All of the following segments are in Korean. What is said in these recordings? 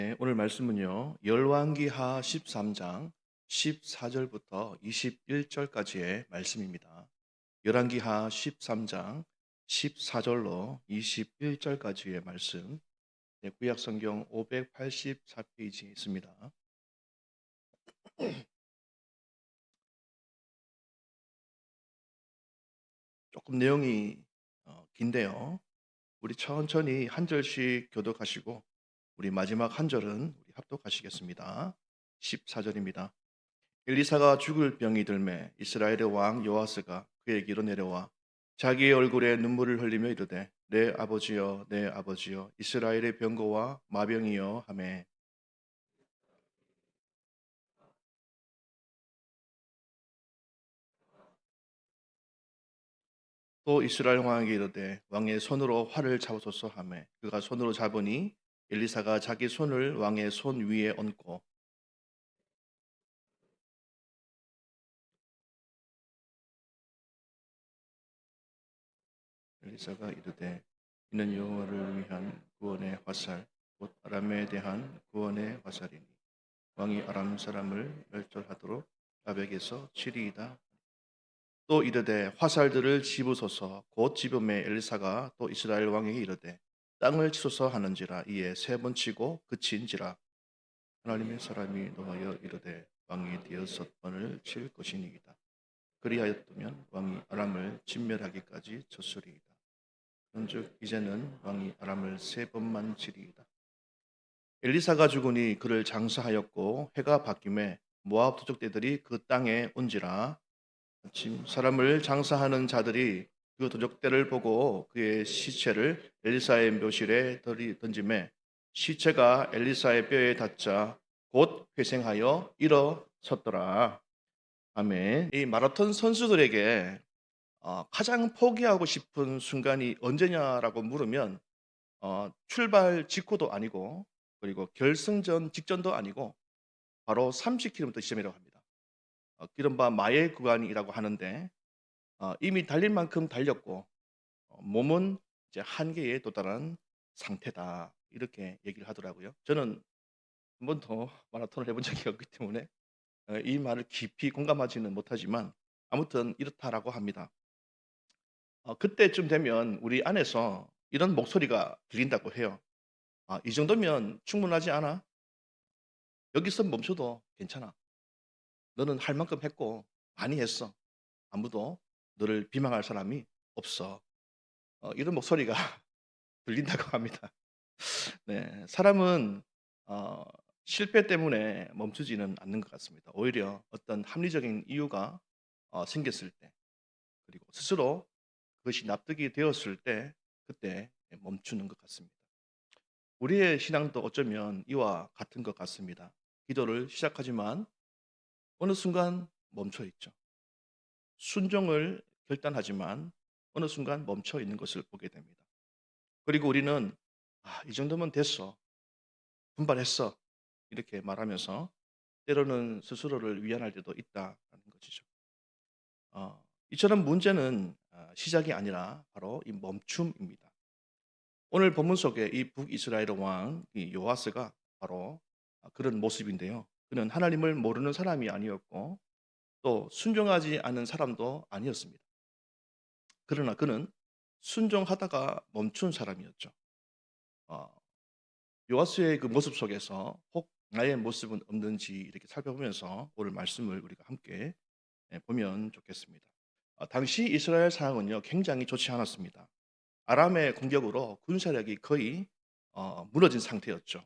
네, 오늘 말씀은요. 열왕기하 13장 14절부터 21절까지의 말씀입니다. 열왕기하 13장 14절로 21절까지의 말씀. 네, 구약 성경 584페이지에 있습니다. 조금 내용이 긴데요. 우리 천천히 한 절씩 교독하시고 우리 마지막 한 절은 우리 합독하시겠습니다. 14절입니다. 엘리사가 죽을 병이 들매 이스라엘의 왕 요아스가 그에게로 내려와 자기의 얼굴에 눈물을 흘리며 이르되 내 아버지여 내 아버지여 이스라엘의 병거와 마병이여 하매 또 이스라엘 왕에게 이르되 왕의 손으로 활을 잡으소서 하매 그가 손으로 잡으니 엘리사가 자기 손을 왕의 손 위에 얹고 엘리사가 이르되 이는 여호와를 위한 구원의 화살 곧 아람에 대한 구원의 화살이니 왕이 아람 사람을 멸절하도록 아벡에서 치리이다. 또 이르되 화살들을 집으소서. 곧 집음에 엘리사가 또 이스라엘 왕에게 이르되 땅을 치소서 하는지라. 이에 세 번 치고 그친지라. 하나님의 사람이 노하여 이르되 왕이 대여섯 번을 칠 것이니이다. 그리하였다면 왕이 아람을 진멸하기까지 쳤으리이다. 그런즉 이제는 왕이 아람을 세 번만 치리이다. 엘리사가 죽으니 그를 장사하였고 해가 바뀜에 모압 도적대들이 그 땅에 온지라. 마침 사람을 장사하는 자들이 그 도적대를 보고 그의 시체를 엘리사의 묘실에 던짐에 시체가 엘리사의 뼈에 닿자 곧 회생하여 일어섰더라. 아멘. 이 마라톤 선수들에게 가장 포기하고 싶은 순간이 언제냐라고 물으면 출발 직후도 아니고 그리고 결승전 직전도 아니고 바로 30km 지점이라고 합니다. 이른바 마의 구간이라고 하는데 이미 달릴 만큼 달렸고 몸은 이제 한계에 도달한 상태다 이렇게 얘기를 하더라고요. 저는 한 번도 마라톤을 해본 적이 없기 때문에 이 말을 깊이 공감하지는 못하지만 아무튼 이렇다라고 합니다. 그때쯤 되면 우리 안에서 이런 목소리가 들린다고 해요. 이 정도면 충분하지 않아? 여기서 멈춰도 괜찮아. 너는 할 만큼 했고 많이 했어. 아무도 너를 비방할 사람이 없어. 이런 목소리가 들린다고 합니다. 네, 사람은 어, 실패 때문에 멈추지는 않는 것 같습니다. 오히려 어떤 합리적인 이유가 생겼을 때, 그리고 스스로 그것이 납득이 되었을 때, 그때 멈추는 것 같습니다. 우리의 신앙도 어쩌면 이와 같은 것 같습니다. 기도를 시작하지만 어느 순간 멈춰 있죠. 순종을 결단하지만 어느 순간 멈춰 있는 것을 보게 됩니다. 그리고 우리는 이 정도면 됐어. 분발했어. 이렇게 말하면서 때로는 스스로를 위안할 때도 있다는 것이죠. 이처럼 문제는 시작이 아니라 바로 이 멈춤입니다. 오늘 본문 속에 이 북이스라엘 왕 요아스가 바로 그런 모습인데요. 그는 하나님을 모르는 사람이 아니었고 또 순종하지 않은 사람도 아니었습니다. 그러나 그는 순종하다가 멈춘 사람이었죠. 어, 요아스의 그 모습 속에서 혹 나의 모습은 없는지 이렇게 살펴보면서 오늘 말씀을 우리가 함께 보면 좋겠습니다. 당시 이스라엘 상황은요 굉장히 좋지 않았습니다. 아람의 공격으로 군사력이 거의 무너진 상태였죠.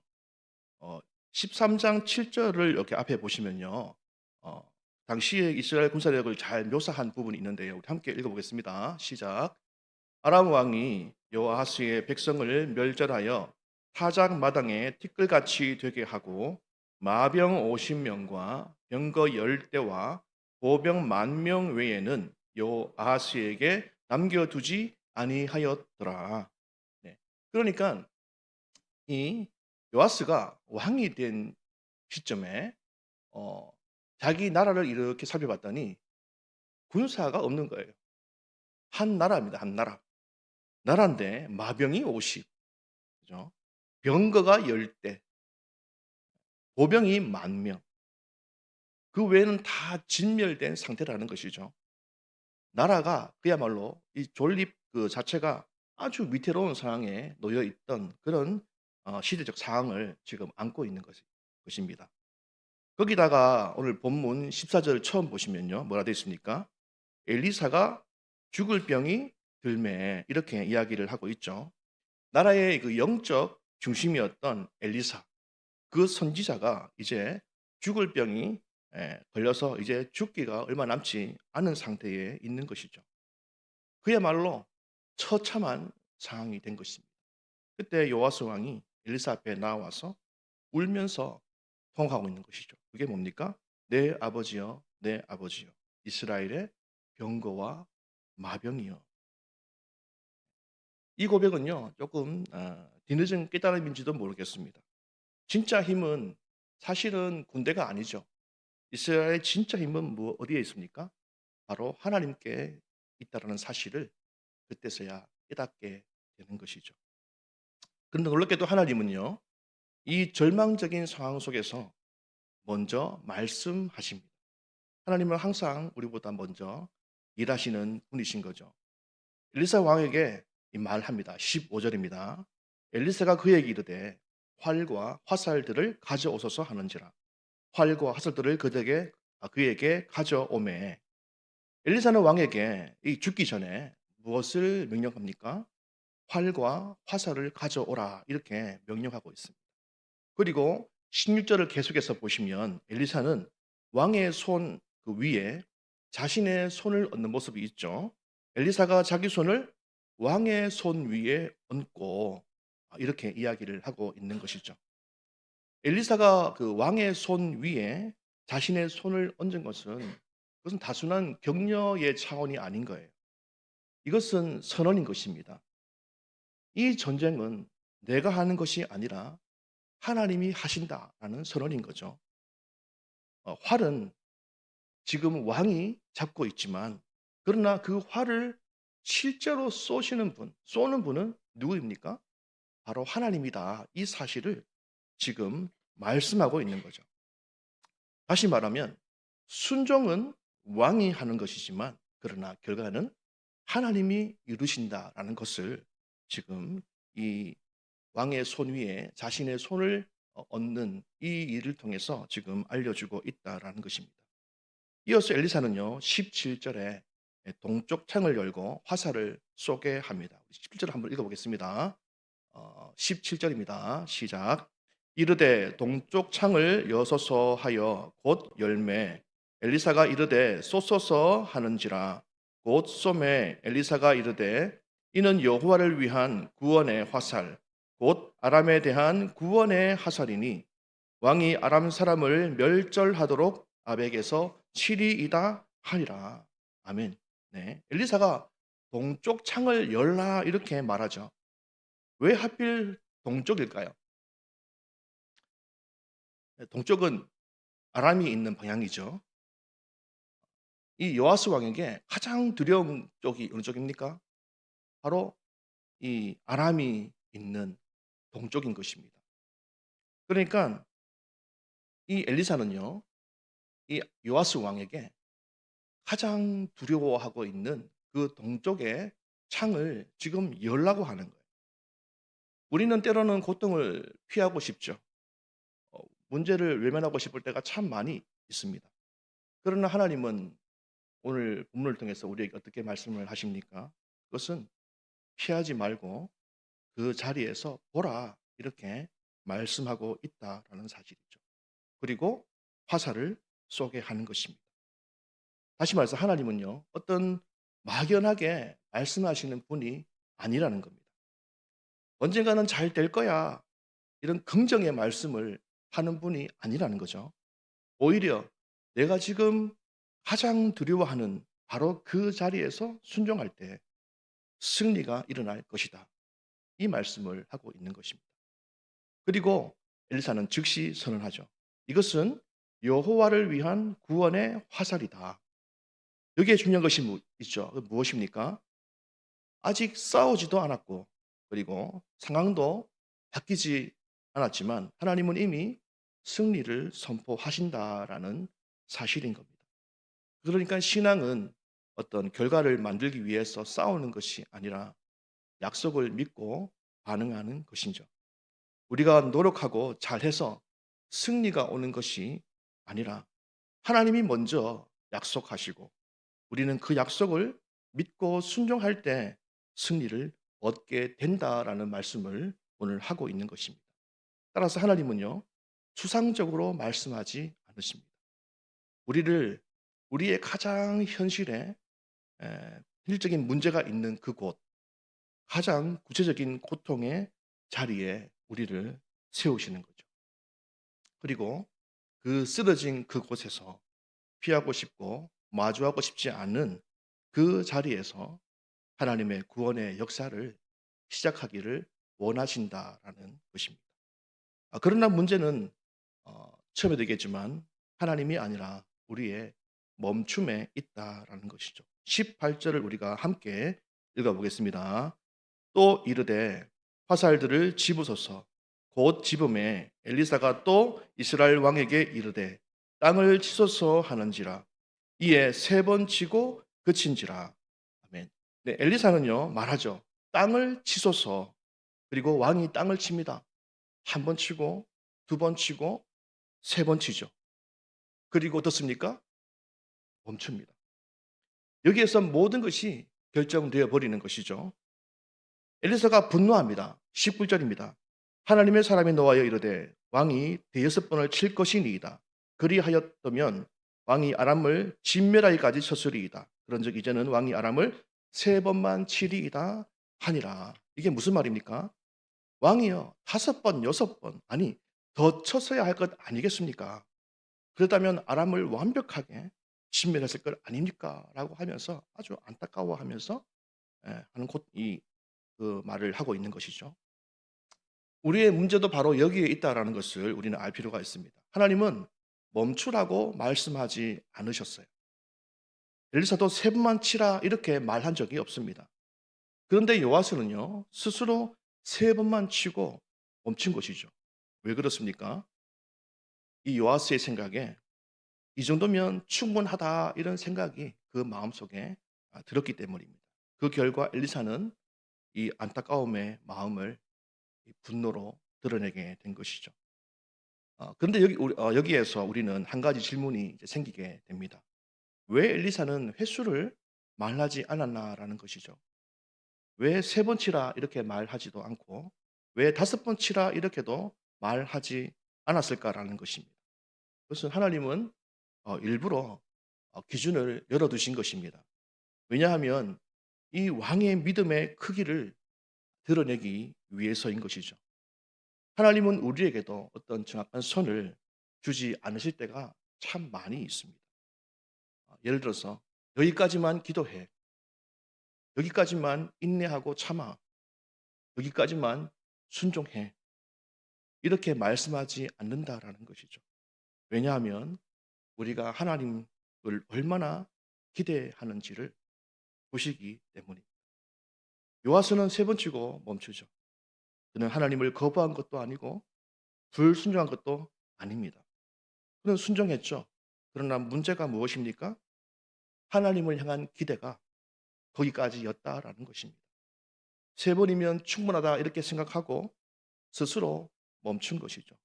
어, 13장 7절을 이렇게 앞에 보시면요. 당시의 이스라엘 군사력을 잘 묘사한 부분이 있는데요. 우리 함께 읽어보겠습니다. 시작. 아람 왕이 여호아스의 백성을 멸절하여 타작 마당에 티끌같이 되게 하고 마병 50명과 병거 10대와 보병 10,000명 외에는 여호아스에게 남겨두지 아니하였더라. 네. 그러니까 이 요아스가 왕이 된 시점에 어, 자기 나라를 이렇게 살펴봤더니 군사가 없는 거예요. 한 나라입니다. 한 나라. 나라인데 마병이 50, 그죠? 병거가 10대. 보병이 10,000명, 그 외에는 다 진멸된 상태라는 것이죠. 나라가 그야말로 이 존립 그 자체가 아주 위태로운 상황에 놓여 있던 그런 시대적 상황을 지금 안고 있는 것입니다. 거기다가 오늘 본문 14절 처음 보시면요. 뭐라 되어 있습니까? 엘리사가 죽을 병이 들매 이렇게 이야기를 하고 있죠. 나라의 그 영적 중심이었던 엘리사, 그 선지자가 이제 죽을 병이 걸려서 이제 죽기가 얼마 남지 않은 상태에 있는 것이죠. 그야말로 처참한 상황이 된 것입니다. 그때 요아스 왕이 엘리사 앞에 나와서 울면서 통곡하고 있는 것이죠. 그게 뭡니까? 내 아버지여, 내 아버지여, 이스라엘의 병거와 마병이여. 이 고백은요, 조금 뒤늦은 깨달음인지도 모르겠습니다. 진짜 힘은 사실은 군대가 아니죠. 이스라엘의 진짜 힘은 어디에 있습니까? 바로 하나님께 있다라는 사실을 그때서야 깨닫게 되는 것이죠. 그런데 놀랍게도 하나님은요, 이 절망적인 상황 속에서 먼저 말씀하십니다. 하나님은 항상 우리보다 먼저 일하시는 분이신 거죠. 엘리사 왕에게 이 말합니다. 15절입니다. 엘리사가 그에게 이르되 활과 화살들을 가져오소서 하는지라. 활과 화살들을 그에게 가져오매. 엘리사는 왕에게 이 죽기 전에 무엇을 명령합니까? 활과 화살을 가져오라 이렇게 명령하고 있습니다. 그리고 16절을 계속해서 보시면 엘리사는 왕의 손 그 위에 자신의 손을 얹는 모습이 있죠. 엘리사가 자기 손을 왕의 손 위에 얹고 이렇게 이야기를 하고 있는 것이죠. 엘리사가 그 왕의 손 위에 자신의 손을 얹은 것은 그것은 단순한 격려의 차원이 아닌 거예요. 이것은 선언인 것입니다. 이 전쟁은 내가 하는 것이 아니라 하나님이 하신다라는 선언인 거죠. 활은 지금 왕이 잡고 있지만 그러나 그 활을 실제로 쏘는 분은 누구입니까? 바로 하나님이다. 이 사실을 지금 말씀하고 있는 거죠. 다시 말하면 순종은 왕이 하는 것이지만 그러나 결과는 하나님이 이루신다라는 것을 지금 이 왕의 손 위에 자신의 손을 얹는 이 일을 통해서 지금 알려주고 있다라는 것입니다. 이어서 엘리사는요 17절에 동쪽 창을 열고 화살을 쏘게 합니다. 17절 한번 읽어보겠습니다. 17절입니다. 시작. 이르되 동쪽 창을 여소서 하여 곧 열매. 엘리사가 이르되 쏘소서 하는지라. 곧 쏘매. 엘리사가 이르되 이는 여호와를 위한 구원의 화살 곧 아람에 대한 구원의 화살이니 왕이 아람 사람을 멸절하도록 아벡에서 치리이다 하리라. 아멘. 네, 엘리사가 동쪽 창을 열라 이렇게 말하죠. 왜 하필 동쪽일까요? 동쪽은 아람이 있는 방향이죠. 이 요아스 왕에게 가장 두려운 쪽이 어느 쪽입니까? 바로 이 아람이 있는 동쪽인 것입니다. 그러니까 이 엘리사는요, 이 요아스 왕에게 가장 두려워하고 있는 그 동쪽의 창을 지금 열라고 하는 거예요. 우리는 때로는 고통을 피하고 싶죠. 문제를 외면하고 싶을 때가 참 많이 있습니다. 그러나 하나님은 오늘 본문을 통해서 우리에게 어떻게 말씀을 하십니까? 그것은 피하지 말고 그 자리에서 보라 이렇게 말씀하고 있다라는 사실이죠. 그리고 화살을 쏘게 하는 것입니다. 다시 말해서 하나님은요 어떤 막연하게 말씀하시는 분이 아니라는 겁니다. 언젠가는 잘 될 거야 이런 긍정의 말씀을 하는 분이 아니라는 거죠. 오히려 내가 지금 가장 두려워하는 바로 그 자리에서 순종할 때 승리가 일어날 것이다. 이 말씀을 하고 있는 것입니다. 그리고 엘리사는 즉시 선언하죠. 이것은 여호와를 위한 구원의 화살이다. 여기에 중요한 것이 있죠. 무엇입니까? 아직 싸우지도 않았고 그리고 상황도 바뀌지 않았지만 하나님은 이미 승리를 선포하신다라는 사실인 겁니다. 그러니까 신앙은 어떤 결과를 만들기 위해서 싸우는 것이 아니라 약속을 믿고 반응하는 것이죠. 우리가 노력하고 잘해서 승리가 오는 것이 아니라 하나님이 먼저 약속하시고 우리는 그 약속을 믿고 순종할 때 승리를 얻게 된다라는 말씀을 오늘 하고 있는 것입니다. 따라서 하나님은요, 추상적으로 말씀하지 않으십니다. 우리를 우리의 가장 현실에 현실적인 문제가 있는 그곳, 가장 구체적인 고통의 자리에 우리를 세우시는 거죠. 그리고 그 쓰러진 그곳에서 피하고 싶고 마주하고 싶지 않은 그 자리에서 하나님의 구원의 역사를 시작하기를 원하신다라는 것입니다. 그러나 문제는 처음에도 얘기했지만 하나님이 아니라 우리의 멈춤에 있다라는 것이죠. 18절을 우리가 함께 읽어보겠습니다. 또 이르되 화살들을 집으소서. 곧 집음에 엘리사가 또 이스라엘 왕에게 이르되 땅을 치소서 하는지라. 이에 세 번 치고 그친지라. 아멘. 네, 엘리사는요 말하죠. 땅을 치소서. 그리고 왕이 땅을 칩니다. 한 번 치고 두 번 치고 세 번 치죠. 그리고 어떻습니까? 멈춥니다. 여기에서 모든 것이 결정되어 버리는 것이죠. 엘리사가 분노합니다. 19절입니다. 하나님의 사람이 노하여 이르되 왕이 대여섯 번을 칠 것이니이다. 그리하였다면 왕이 아람을 진멸하기까지 쳤으리이다. 그런즉 이제는 왕이 아람을 세 번만 치리이다 하니라. 이게 무슨 말입니까? 왕이요 다섯 번, 여섯 번, 아니 더 쳤어야 할 것 아니겠습니까? 그렇다면 아람을 완벽하게 진멸했을 것 아닙니까? 라고 하면서 아주 안타까워하면서 하는 그 말을 하고 있는 것이죠. 우리의 문제도 바로 여기에 있다라는 것을 우리는 알 필요가 있습니다. 하나님은 멈추라고 말씀하지 않으셨어요. 엘리사도 세 번만 치라 이렇게 말한 적이 없습니다. 그런데 요아스는요 스스로 세 번만 치고 멈춘 것이죠. 왜 그렇습니까? 이 요아스의 생각에 이 정도면 충분하다 이런 생각이 그 마음속에 들었기 때문입니다. 그 결과 엘리사는 이 안타까움의 마음을 이 분노로 드러내게 된 것이죠. 그런데 여기에서 우리는 한 가지 질문이 이제 생기게 됩니다. 왜 엘리사는 횟수를 말하지 않았나라는 것이죠. 왜 세 번 치라 이렇게 말하지도 않고 왜 다섯 번 치라 이렇게도 말하지 않았을까라는 것입니다. 그것은 하나님은 일부러 기준을 열어두신 것입니다. 왜냐하면 이 왕의 믿음의 크기를 드러내기 위해서인 것이죠. 하나님은 우리에게도 어떤 정확한 선을 주지 않으실 때가 참 많이 있습니다. 예를 들어서 여기까지만 기도해. 여기까지만 인내하고 참아. 여기까지만 순종해. 이렇게 말씀하지 않는다라는 것이죠. 왜냐하면 우리가 하나님을 얼마나 기대하는지를 보시기 때문입니다. 요아스는 세 번 치고 멈추죠. 그는 하나님을 거부한 것도 아니고 불순종한 것도 아닙니다. 그는 순종했죠. 그러나 문제가 무엇입니까? 하나님을 향한 기대가 거기까지였다라는 것입니다. 세 번이면 충분하다 이렇게 생각하고 스스로 멈춘 것이죠.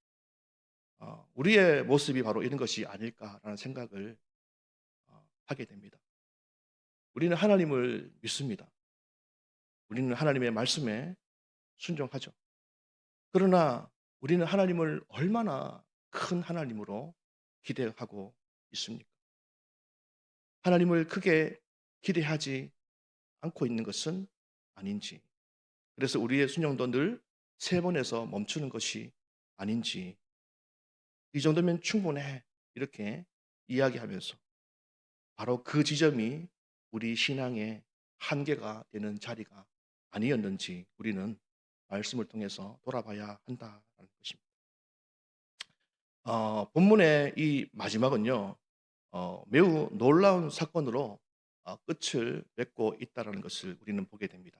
우리의 모습이 바로 이런 것이 아닐까라는 생각을 하게 됩니다. 우리는 하나님을 믿습니다. 우리는 하나님의 말씀에 순종하죠. 그러나 우리는 하나님을 얼마나 큰 하나님으로 기대하고 있습니까? 하나님을 크게 기대하지 않고 있는 것은 아닌지, 그래서 우리의 순종도 늘 세 번에서 멈추는 것이 아닌지, 이 정도면 충분해 이렇게 이야기하면서 바로 그 지점이 우리 신앙의 한계가 되는 자리가 아니었는지 우리는 말씀을 통해서 돌아봐야 한다는 것입니다. 본문의 이 마지막은요, 매우 놀라운 사건으로 끝을 맺고 있다는 것을 우리는 보게 됩니다.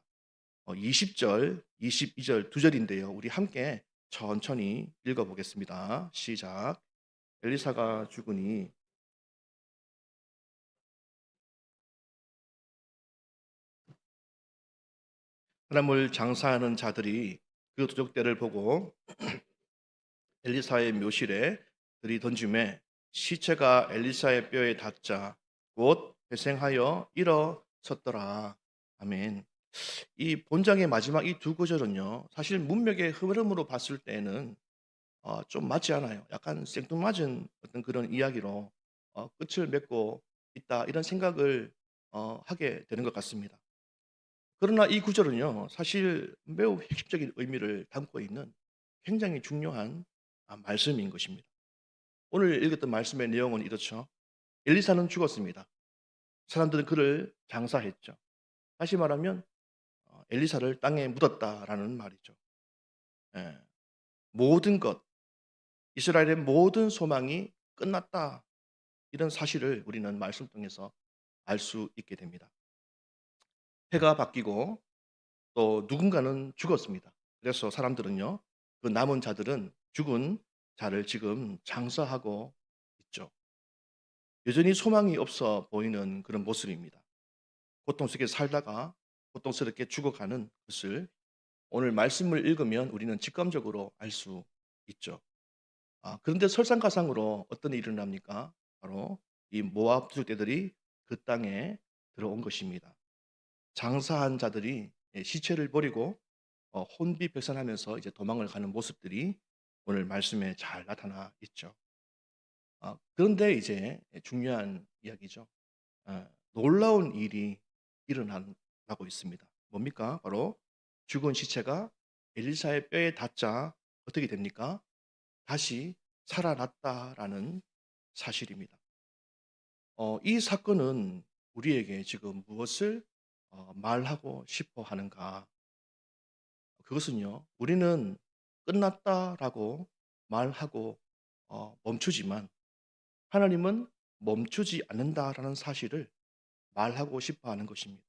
20절, 22절 두 절인데요. 우리 함께 천천히 읽어보겠습니다. 시작. 엘리사가 죽으니 사람을 장사하는 자들이 그 도적대를 보고 엘리사의 묘실에 들이던짐에 시체가 엘리사의 뼈에 닿자 곧 회생하여 일어섰더라. 아멘. 이 본장의 마지막 이 두 구절은요, 사실 문맥의 흐름으로 봤을 때는 좀 맞지 않아요. 약간 생뚱맞은 어떤 그런 이야기로 끝을 맺고 있다, 이런 생각을 하게 되는 것 같습니다. 그러나 이 구절은요, 사실 매우 핵심적인 의미를 담고 있는 굉장히 중요한 말씀인 것입니다. 오늘 읽었던 말씀의 내용은 이렇죠. 엘리사는 죽었습니다. 사람들은 그를 장사했죠. 다시 말하면 엘리사를 땅에 묻었다라는 말이죠. 예. 모든 것, 이스라엘의 모든 소망이 끝났다, 이런 사실을 우리는 말씀 통해서 알 수 있게 됩니다. 해가 바뀌고 또 누군가는 죽었습니다. 그래서 사람들은요, 그 남은 자들은 죽은 자를 지금 장사하고 있죠. 여전히 소망이 없어 보이는 그런 모습입니다. 고통 속에 살다가 고통스럽게 죽어가는 것을 오늘 말씀을 읽으면 우리는 직감적으로 알 수 있죠. 그런데 설상가상으로 어떤 일이 일어납니까? 바로 이 모압 부족대들이 그 땅에 들어온 것입니다. 장사한 자들이 시체를 버리고 혼비백산하면서 이제 도망을 가는 모습들이 오늘 말씀에 잘 나타나 있죠. 그런데 이제 중요한 이야기죠. 놀라운 일이 일어나고 있습니다. 뭡니까? 바로 죽은 시체가 엘리사의 뼈에 닿자 어떻게 됩니까? 다시 살아났다라는 사실입니다. 이 사건은 우리에게 지금 무엇을 말하고 싶어 하는가? 그것은요, 우리는 끝났다라고 말하고 멈추지만 하나님은 멈추지 않는다라는 사실을 말하고 싶어 하는 것입니다.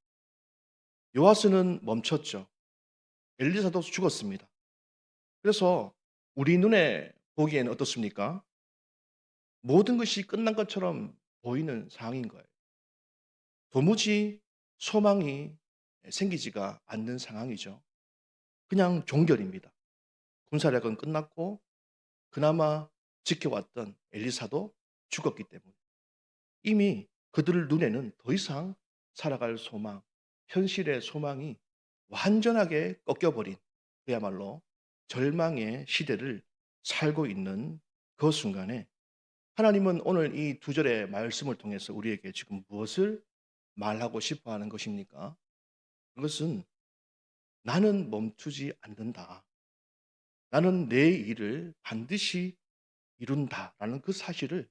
요아스는 멈췄죠. 엘리사도 죽었습니다. 그래서 우리 눈에 보기에는 어떻습니까? 모든 것이 끝난 것처럼 보이는 상황인 거예요. 도무지 소망이 생기지가 않는 상황이죠. 그냥 종결입니다. 군사력은 끝났고 그나마 지켜왔던 엘리사도 죽었기 때문에 이미 그들 눈에는 더 이상 살아갈 소망, 현실의 소망이 완전하게 꺾여버린, 그야말로 절망의 시대를 살고 있는 그 순간에 하나님은 오늘 이 두 절의 말씀을 통해서 우리에게 지금 무엇을 말하고 싶어 하는 것입니까? 그것은 나는 멈추지 않는다. 나는 내 일을 반드시 이룬다라는 그 사실을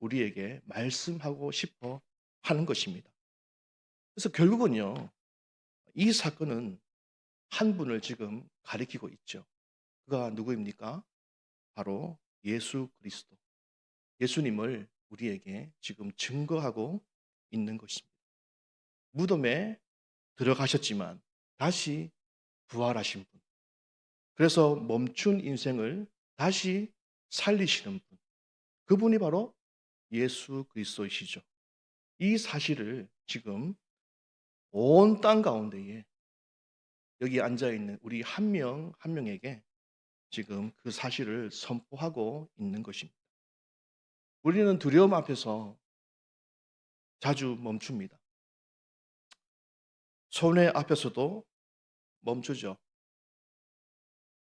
우리에게 말씀하고 싶어 하는 것입니다. 그래서 결국은요, 이 사건은 한 분을 지금 가리키고 있죠. 그가 누구입니까? 바로 예수 그리스도. 예수님을 우리에게 지금 증거하고 있는 것입니다. 무덤에 들어가셨지만 다시 부활하신 분. 그래서 멈춘 인생을 다시 살리시는 분. 그분이 바로 예수 그리스도이시죠. 이 사실을 지금 온 땅 가운데에 여기 앉아 있는 우리 한 명 한 명에게 지금 그 사실을 선포하고 있는 것입니다. 우리는 두려움 앞에서 자주 멈춥니다. 손해 앞에서도 멈추죠.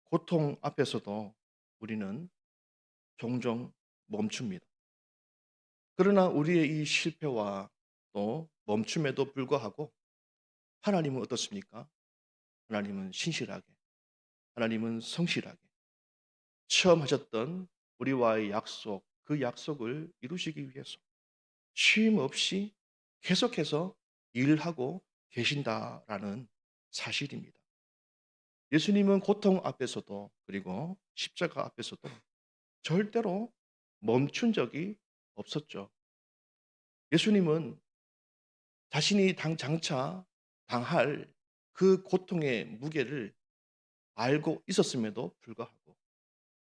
고통 앞에서도 우리는 종종 멈춥니다. 그러나 우리의 이 실패와 또 멈춤에도 불구하고 하나님은 어떻습니까? 하나님은 신실하게, 하나님은 성실하게 처음 하셨던 우리와의 약속, 그 약속을 이루시기 위해서 쉼 없이 계속해서 일하고 계신다라는 사실입니다. 예수님은 고통 앞에서도 그리고 십자가 앞에서도 절대로 멈춘 적이 없었죠. 예수님은 자신이 장차 당할 그 고통의 무게를 알고 있었음에도 불구하고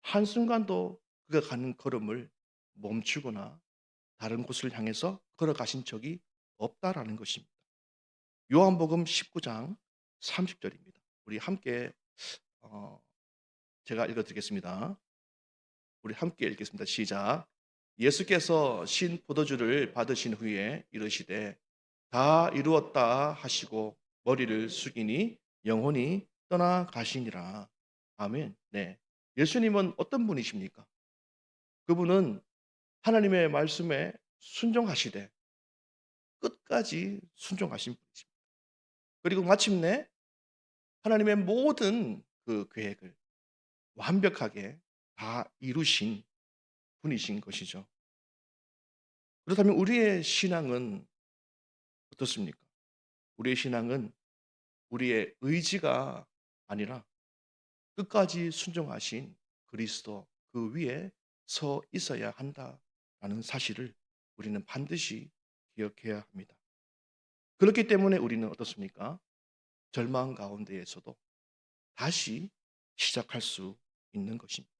한순간도 그가 가는 걸음을 멈추거나 다른 곳을 향해서 걸어가신 적이 없다라는 것입니다. 요한복음 19장 30절입니다. 우리 함께 어 제가 읽어 드리겠습니다. 우리 함께 읽겠습니다. 시작. 예수께서 신 포도주를 받으신 후에 이르시되 다 이루었다 하시고 머리를 숙이니 영혼이 떠나가시니라. 아멘. 네. 예수님은 어떤 분이십니까? 그분은 하나님의 말씀에 순종하시되 끝까지 순종하신 분이십니다. 그리고 마침내 하나님의 모든 그 계획을 완벽하게 다 이루신 분이신 것이죠. 그렇다면 우리의 신앙은 어떻습니까? 우리의 신앙은 우리의 의지가 아니라 끝까지 순종하신 그리스도 그 위에 서 있어야 한다라는 사실을 우리는 반드시 기억해야 합니다. 그렇기 때문에 우리는 어떻습니까? 절망 가운데에서도 다시 시작할 수 있는 것입니다.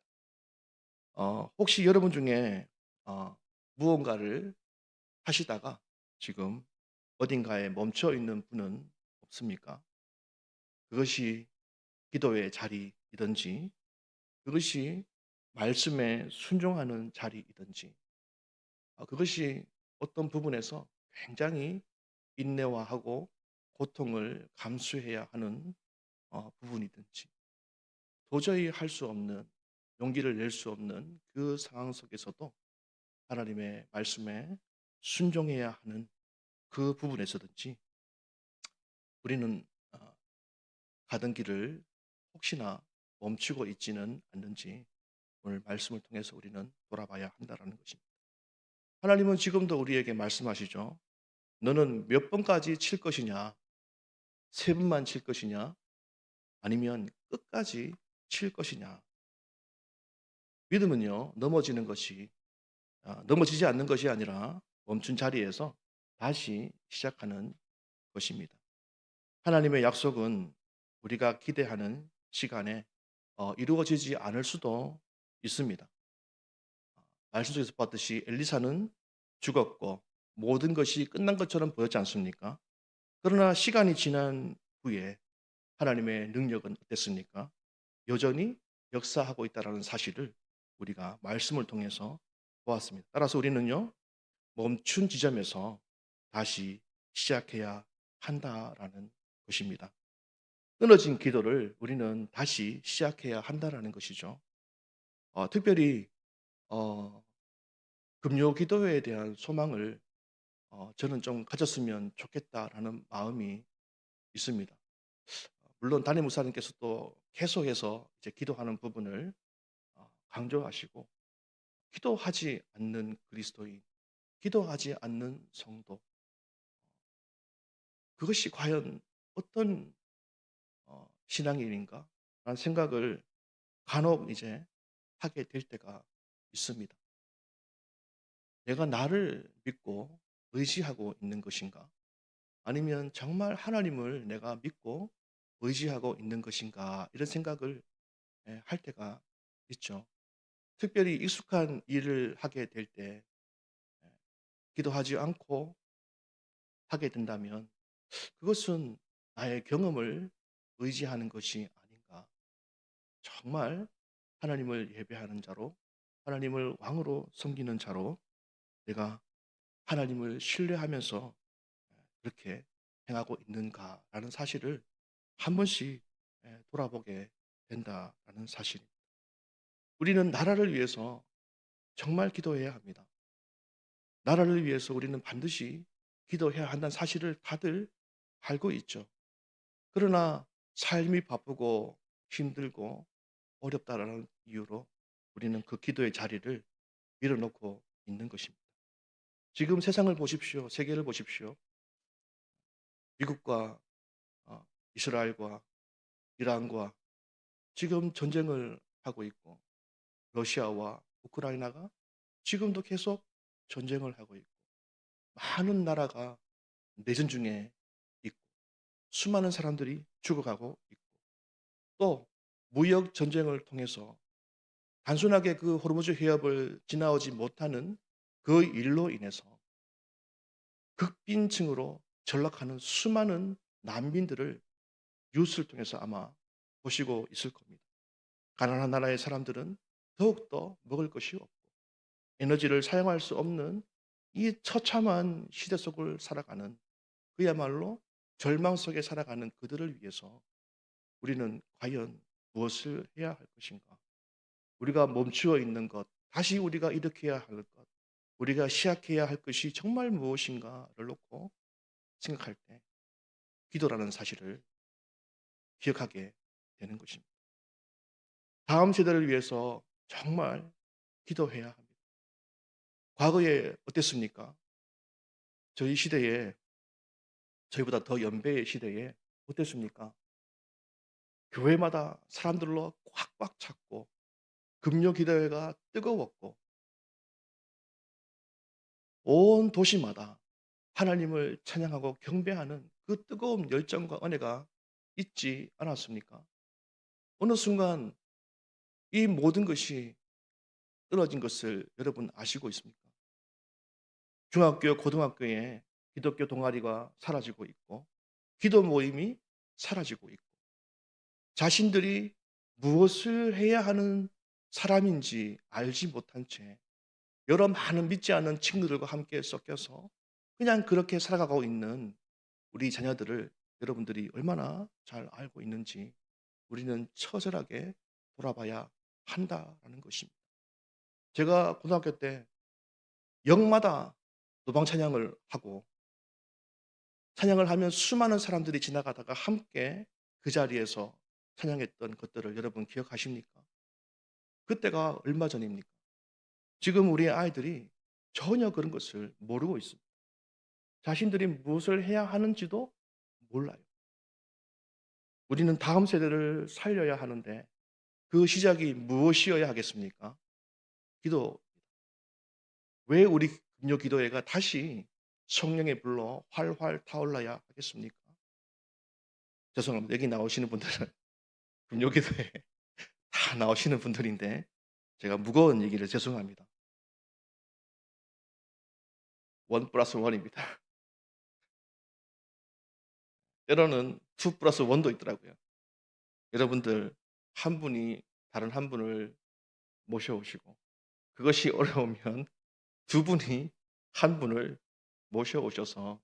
혹시 여러분 중에 무언가를 하시다가 지금 어딘가에 멈춰 있는 분은 없습니까? 그것이 기도의 자리이든지, 그것이 말씀에 순종하는 자리이든지, 그것이 어떤 부분에서 굉장히 인내화하고 고통을 감수해야 하는 부분이든지, 도저히 할 수 없는, 용기를 낼 수 없는 그 상황 속에서도 하나님의 말씀에 순종해야 하는 그 부분에서든지 우리는 가던 길을 혹시나 멈추고 있지는 않는지 오늘 말씀을 통해서 우리는 돌아봐야 한다는 것입니다. 하나님은 지금도 우리에게 말씀하시죠. 너는 몇 번까지 칠 것이냐? 세 번만 칠 것이냐? 아니면 끝까지 칠 것이냐? 믿음은요, 넘어지지 않는 것이 아니라 멈춘 자리에서 다시 시작하는 것입니다. 하나님의 약속은 우리가 기대하는 시간에 이루어지지 않을 수도 있습니다. 말씀 속에서 봤듯이 엘리사는 죽었고 모든 것이 끝난 것처럼 보였지 않습니까? 그러나 시간이 지난 후에 하나님의 능력은 어땠습니까? 여전히 역사하고 있다는 사실을 우리가 말씀을 통해서 보았습니다. 따라서 우리는요, 멈춘 지점에서 다시 시작해야 한다라는 것입니다. 끊어진 기도를 우리는 다시 시작해야 한다라는 것이죠. 특별히 어, 금요 기도회에 대한 소망을 저는 좀 가졌으면 좋겠다라는 마음이 있습니다. 물론 담임 목사님께서도 계속해서 이제 기도하는 부분을 강조하시고 기도하지 않는 그리스도인, 기도하지 않는 성도, 그것이 과연 어떤 신앙인인가? 라는 생각을 간혹 이제 하게 될 때가 있습니다. 내가 나를 믿고 의지하고 있는 것인가? 아니면 정말 하나님을 내가 믿고 의지하고 있는 것인가? 이런 생각을 할 때가 있죠. 특별히 익숙한 일을 하게 될 때 기도하지 않고 하게 된다면 그것은 나의 경험을 의지하는 것이 아닌가. 정말 하나님을 예배하는 자로, 하나님을 왕으로 섬기는 자로 내가 하나님을 신뢰하면서 그렇게 행하고 있는가라는 사실을 한 번씩 돌아보게 된다라는 사실입니다. 우리는 나라를 위해서 정말 기도해야 합니다. 나라를 위해서 우리는 반드시 기도해야 한다는 사실을 다들 알고 있죠. 그러나 삶이 바쁘고 힘들고 어렵다라는 이유로 우리는 그 기도의 자리를 밀어놓고 있는 것입니다. 지금 세상을 보십시오. 세계를 보십시오. 미국과 이스라엘과 이란과 지금 전쟁을 하고 있고 러시아와 우크라이나가 지금도 계속 전쟁을 하고 있고 많은 나라가 내전 중에 있고 수많은 사람들이 죽어가고 있고 또 무역 전쟁을 통해서 단순하게 그 호르무즈 해협을 지나오지 못하는 그 일로 인해서 극빈층으로 전락하는 수많은 난민들을 뉴스를 통해서 아마 보시고 있을 겁니다. 가난한 나라의 사람들은 더욱더 먹을 것이 없고 에너지를 사용할 수 없는 이 처참한 시대 속을 살아가는, 그야말로 절망 속에 살아가는 그들을 위해서 우리는 과연 무엇을 해야 할 것인가? 우리가 멈추어 있는 것, 다시 우리가 일으켜야 할 것, 우리가 시작해야 할 것이 정말 무엇인가를 놓고 생각할 때 기도라는 사실을 기억하게 되는 것입니다. 다음 세대를 위해서 정말 기도해야 합니다. 과거에 어땠습니까? 저희 시대에, 저희보다 더 연배의 시대에 어땠습니까? 교회마다 사람들로 꽉꽉 찼고 금요 기도회가 뜨거웠고 온 도시마다 하나님을 찬양하고 경배하는 그 뜨거운 열정과 은혜가 있지 않았습니까? 어느 순간 이 모든 것이 떨어진 것을 여러분 아시고 있습니까? 중학교, 고등학교에 기독교 동아리가 사라지고 있고 기도 모임이 사라지고 있고 자신들이 무엇을 해야 하는 사람인지 알지 못한 채 여러 많은 믿지 않는 친구들과 함께 섞여서 그냥 그렇게 살아가고 있는 우리 자녀들을 여러분들이 얼마나 잘 알고 있는지 우리는 처절하게 돌아봐야 한다라는 것입니다. 제가 고등학교 때 역마다 노방 찬양을 하고 찬양을 하면 수많은 사람들이 지나가다가 함께 그 자리에서 찬양했던 것들을 여러분 기억하십니까? 그때가 얼마 전입니까? 지금 우리 아이들이 전혀 그런 것을 모르고 있습니다. 자신들이 무엇을 해야 하는지도 몰라요. 우리는 다음 세대를 살려야 하는데 그 시작이 무엇이어야 하겠습니까? 기도. 왜 우리 금요 기도회가 다시 성령의 불로 활활 타올라야 하겠습니까? 죄송합니다. 여기 나오시는 분들은 금요 기도회 다 나오시는 분들인데 제가 무거운 얘기를 죄송합니다. 1 플러스 1입니다. 때로는 2 플러스 1도 있더라고요. 여러분들 한 분이 다른 한 분을 모셔오시고 그것이 어려우면 두 분이 한 분을 모셔오셔서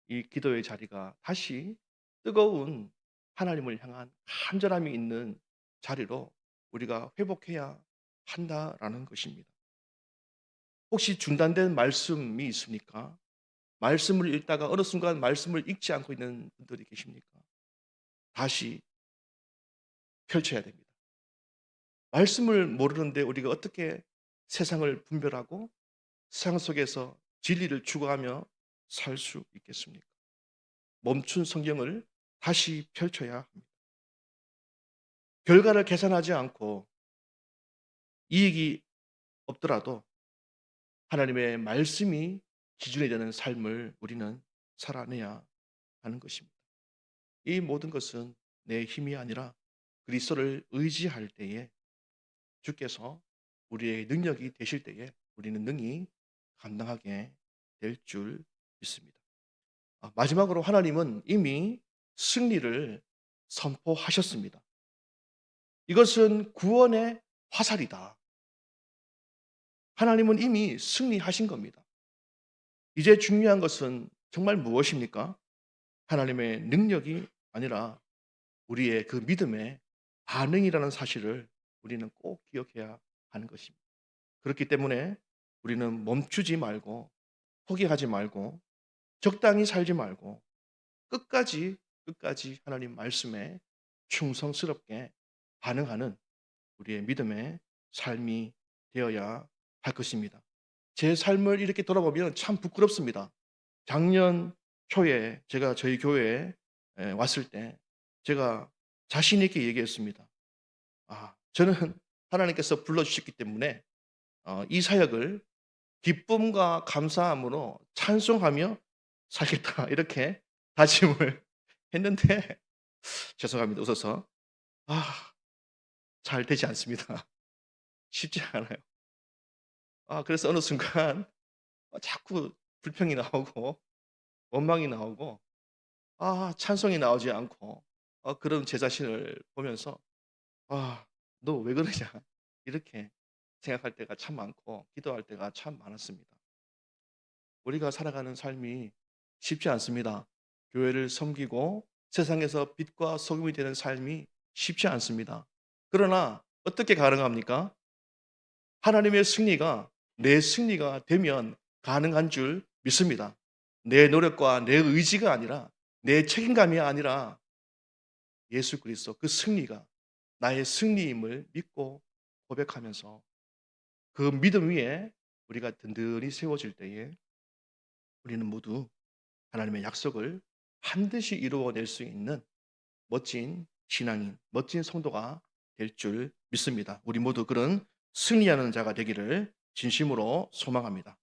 이 기도의 자리가 다시 뜨거운 하나님을 향한 간절함이 있는 자리로 우리가 회복해야 한다라는 것입니다. 혹시 중단된 말씀이 있습니까? 말씀을 읽다가 어느 순간 말씀을 읽지 않고 있는 분들이 계십니까? 다시 펼쳐야 됩니다. 말씀을 모르는데 우리가 어떻게 세상을 분별하고 세상 속에서 진리를 추구하며 살 수 있겠습니까? 멈춘 성경을 다시 펼쳐야 합니다. 결과를 계산하지 않고 이익이 없더라도 하나님의 말씀이 기준이 되는 삶을 우리는 살아내야 하는 것입니다. 이 모든 것은 내 힘이 아니라 그리스도를 의지할 때에 주께서 우리의 능력이 되실 때에 우리는 능히 감당하게 될 줄 믿습니다. 마지막으로 하나님은 이미 승리를 선포하셨습니다. 이것은 구원의 화살이다. 하나님은 이미 승리하신 겁니다. 이제 중요한 것은 정말 무엇입니까? 하나님의 능력이 아니라 우리의 그 믿음의 반응이라는 사실을 우리는 꼭 기억해야 하는 것입니다. 그렇기 때문에 우리는 멈추지 말고 포기하지 말고 적당히 살지 말고 끝까지 하나님 말씀에 충성스럽게 반응하는 우리의 믿음의 삶이 되어야 할 것입니다. 제 삶을 이렇게 돌아보면 참 부끄럽습니다. 작년 초에 제가 저희 교회에 왔을 때 제가 자신 있게 얘기했습니다. 저는 하나님께서 불러주셨기 때문에 이 사역을 기쁨과 감사함으로 찬송하며 살겠다 이렇게 다짐을 했는데 죄송합니다. 웃어서 잘 되지 않습니다. 쉽지 않아요. 그래서 어느 순간 자꾸 불평이 나오고 원망이 나오고 찬송이 나오지 않고 그런 제 자신을 보면서 '아 너 왜 그러냐.' 이렇게 생각할 때가 참 많고 기도할 때가 참 많았습니다. 우리가 살아가는 삶이 쉽지 않습니다. 교회를 섬기고 세상에서 빛과 소금이 되는 삶이 쉽지 않습니다. 그러나 어떻게 가능합니까? 하나님의 승리가 내 승리가 되면 가능한 줄 믿습니다. 내 노력과 내 의지가 아니라 내 책임감이 아니라 예수 그리스도 그 승리가 나의 승리임을 믿고 고백하면서 그 믿음 위에 우리가 든든히 세워질 때에 우리는 모두 하나님의 약속을 반드시 이루어낼 수 있는 멋진 신앙인, 멋진 성도가 될 줄 믿습니다. 우리 모두 그런 승리하는 자가 되기를 진심으로 소망합니다.